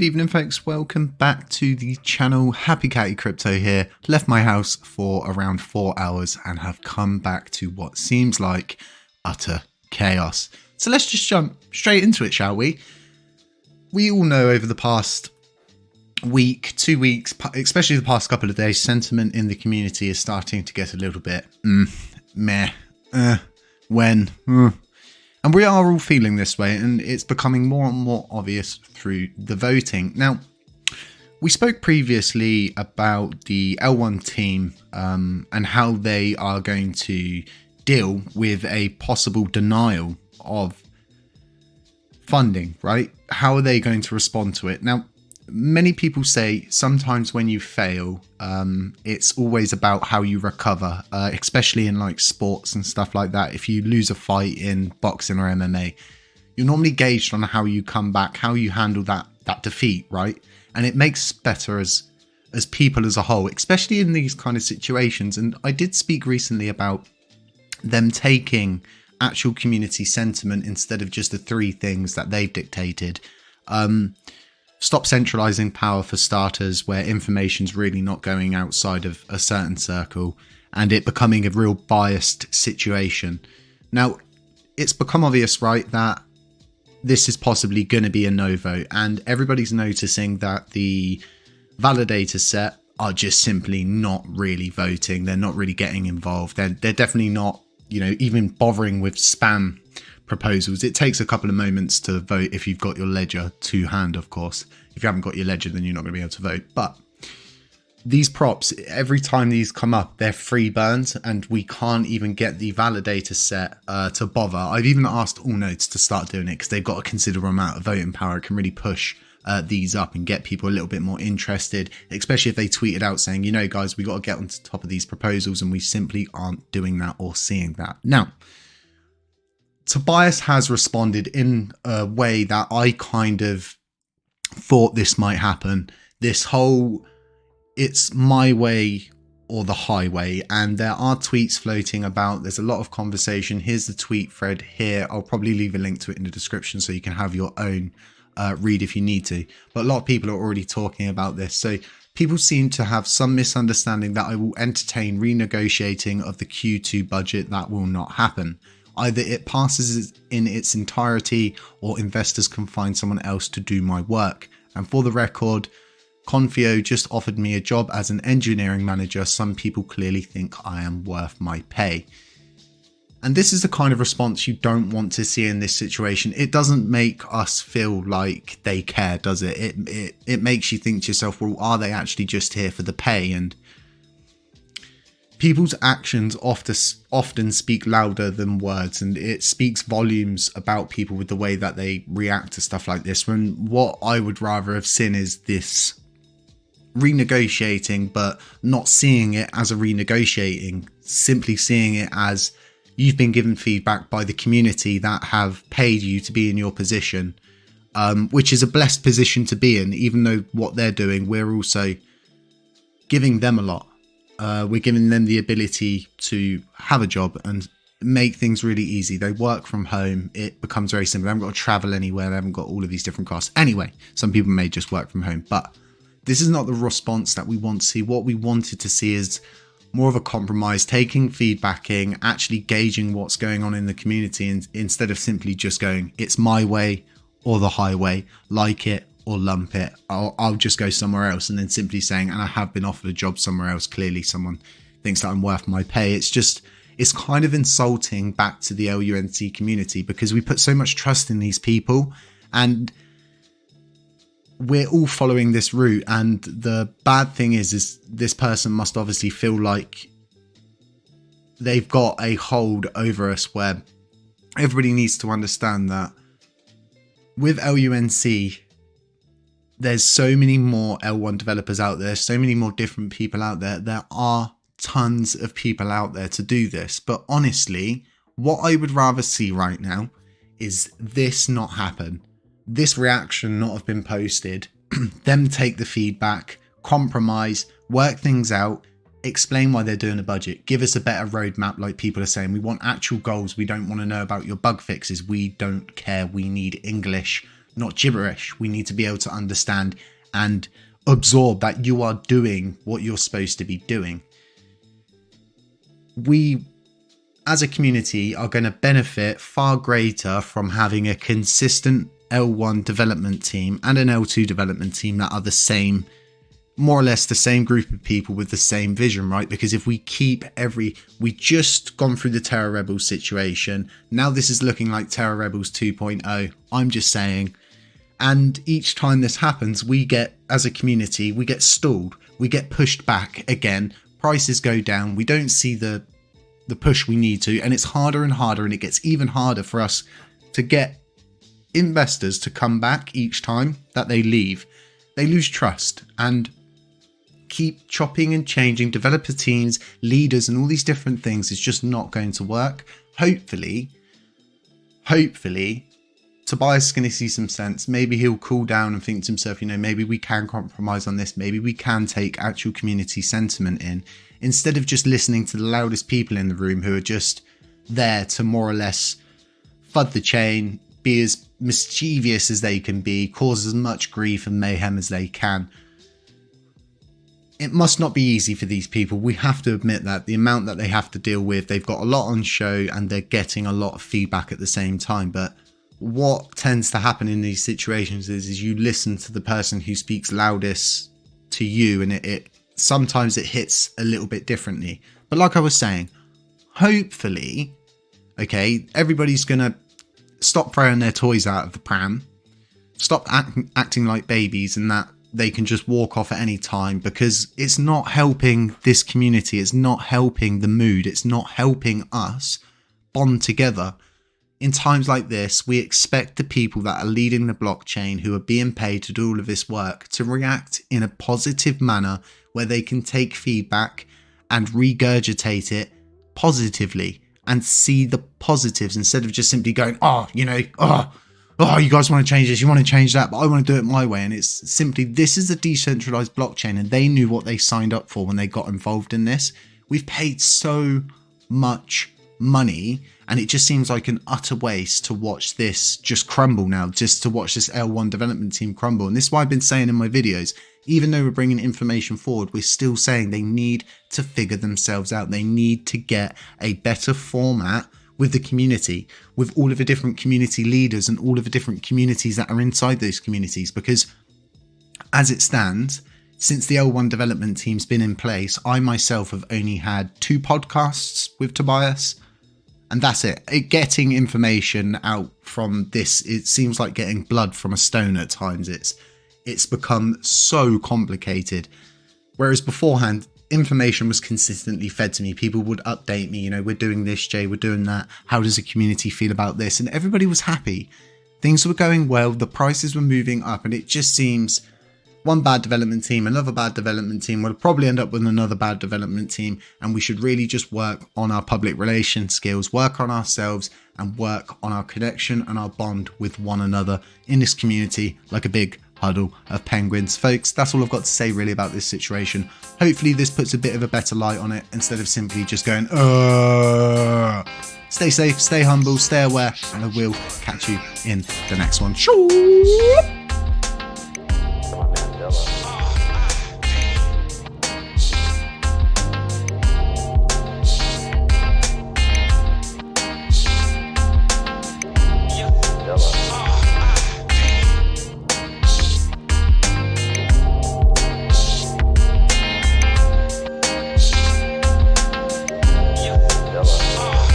Good evening folks, welcome back to the channel. HappyCattyCrypto here. Left my house for around 4 hours and have come back to what seems like utter chaos. So let's just jump straight into it, shall we? We all know over the past week, 2 weeks, especially the past couple of days, sentiment in the community is starting to get a little bit and we are all feeling this way, and it's becoming more and more obvious through the voting. Now, we spoke previously about the L1 team and how they are going to deal with a possible denial of funding, right? How are they going to respond to it? Now, many people say sometimes when you fail, it's always about how you recover, especially in like sports and stuff like that. If you lose a fight in boxing or MMA, you're normally gauged on how you come back, how you handle that defeat, right? And it makes better as people as a whole, especially in these kind of situations. And I did speak recently about them taking actual community sentiment instead of just the 3 things that they've dictated. Stop centralizing power for starters, where information's really not going outside of a certain circle and it becoming a real biased situation. Now, it's become obvious, right, that this is possibly going to be a no vote, and everybody's noticing that the validator set are just simply not really voting. They're not really getting involved. They're definitely not, even bothering with spam proposals. It takes a couple of moments to vote if you've got your ledger to hand, of course. If you haven't got your ledger, then you're not going to be able to vote. But these props, every time these come up, they're free burns, and we can't even get the validator set to bother. I've even asked all nodes to start doing it because they've got a considerable amount of voting power. It can really push these up and get people a little bit more interested, especially if they tweeted out saying, guys, we got to get on top of these proposals, and we simply aren't doing that or seeing that. Now, Tobias has responded in a way that I kind of thought this might happen. This whole, it's my way or the highway. And there are tweets floating about. There's a lot of conversation. Here's the tweet thread here. I'll probably leave a link to it in the description so you can have your own read if you need to. But a lot of people are already talking about this. So people seem to have some misunderstanding that I will entertain renegotiating of the Q2 budget. That will not happen. Either it passes in its entirety or investors can find someone else to do my work. And for the record, Confio just offered me a job as an engineering manager. Some people clearly think I am worth my pay. And this is the kind of response you don't want to see in this situation. It doesn't make us feel like they care, does it? It makes you think to yourself, well, are they actually just here for the pay? And people's actions often speak louder than words, and it speaks volumes about people with the way that they react to stuff like this. When what I would rather have seen is this renegotiating, but not seeing it as a renegotiating, simply seeing it as you've been given feedback by the community that have paid you to be in your position, which is a blessed position to be in. Even though what they're doing, we're also giving them a lot. We're giving them the ability to have a job and make things really easy. They work from home. It becomes very simple. They haven't got to travel anywhere. They haven't got all of these different costs. Anyway, some people may just work from home, but this is not the response that we want to see. What we wanted to see is more of a compromise, taking feedbacking, actually gauging what's going on in the community, and instead of simply just going, it's my way or the highway, like it or lump it, I'll just go somewhere else, and then simply saying, and I have been offered a job somewhere else, clearly someone thinks that I'm worth my pay. It's kind of insulting back to the LUNC community, because we put so much trust in these people and we're all following this route. And the bad thing is this person must obviously feel like they've got a hold over us, where everybody needs to understand that with LUNC, there's so many more L1 developers out there, so many more different people out there. There are tons of people out there to do this. But honestly, what I would rather see right now is this not happen. This reaction not have been posted, them take the feedback, compromise, work things out, explain why they're doing a budget, give us a better roadmap like people are saying. We want actual goals. We don't want to know about your bug fixes. We don't care. We need English not gibberish. We need to be able to understand and absorb that you are doing what you're supposed to be doing. We, as a community, are going to benefit far greater from having a consistent L1 development team and an L2 development team that are the same, more or less the same group of people with the same vision, right? Because if we keep we just gone through the Terra Rebels situation. Now this is looking like Terra Rebels 2.0. I'm just saying. And each time this happens, we get, as a community, we get stalled. We get pushed back again. Prices go down. We don't see the push we need to. And it's harder and harder. And it gets even harder for us to get investors to come back each time that they leave. They lose trust. And keep chopping and changing developer teams, leaders, and all these different things is just not going to work. Hopefully, Tobias is going to see some sense. Maybe he'll cool down and think to himself, maybe we can compromise on this. Maybe we can take actual community sentiment in, instead of just listening to the loudest people in the room who are just there to more or less FUD the chain, be as mischievous as they can be, cause as much grief and mayhem as they can. It must not be easy for these people. We have to admit that the amount that they have to deal with, they've got a lot on show and they're getting a lot of feedback at the same time. But what tends to happen in these situations is you listen to the person who speaks loudest to you, and it sometimes it hits a little bit differently. But like I was saying, hopefully, okay, everybody's going to stop throwing their toys out of the pram, stop acting like babies, and that they can just walk off at any time, because it's not helping this community. It's not helping the mood. It's not helping us bond together. In times like this, we expect the people that are leading the blockchain, who are being paid to do all of this work, to react in a positive manner where they can take feedback and regurgitate it positively and see the positives, instead of just simply going, you guys want to change this, you want to change that, but I want to do it my way. And it's simply, this is a decentralized blockchain, and they knew what they signed up for when they got involved in this. We've paid so much money, and it just seems like an utter waste to watch this just crumble now, just to watch this L1 development team crumble. And this is why I've been saying in my videos, even though we're bringing information forward, we're still saying they need to figure themselves out. They need to get a better format with the community, with all of the different community leaders and all of the different communities that are inside those communities. Because as it stands, since the L1 development team's been in place, I myself have only had 2 podcasts with Tobias, and that's it. Getting information out from this, it seems like getting blood from a stone at times. It's become so complicated. Whereas beforehand, information was consistently fed to me. People would update me, we're doing this, Jay, we're doing that. How does the community feel about this? And everybody was happy. Things were going well. The prices were moving up, and it just seems one bad development team, another bad development team will probably end up with another bad development team. And we should really just work on our public relations skills, work on ourselves, and work on our connection and our bond with one another in this community, like a big huddle of penguins. Folks, that's all I've got to say really about this situation. Hopefully this puts a bit of a better light on it, instead of simply just going, Stay safe, stay humble, stay aware, and I will catch you in the next one.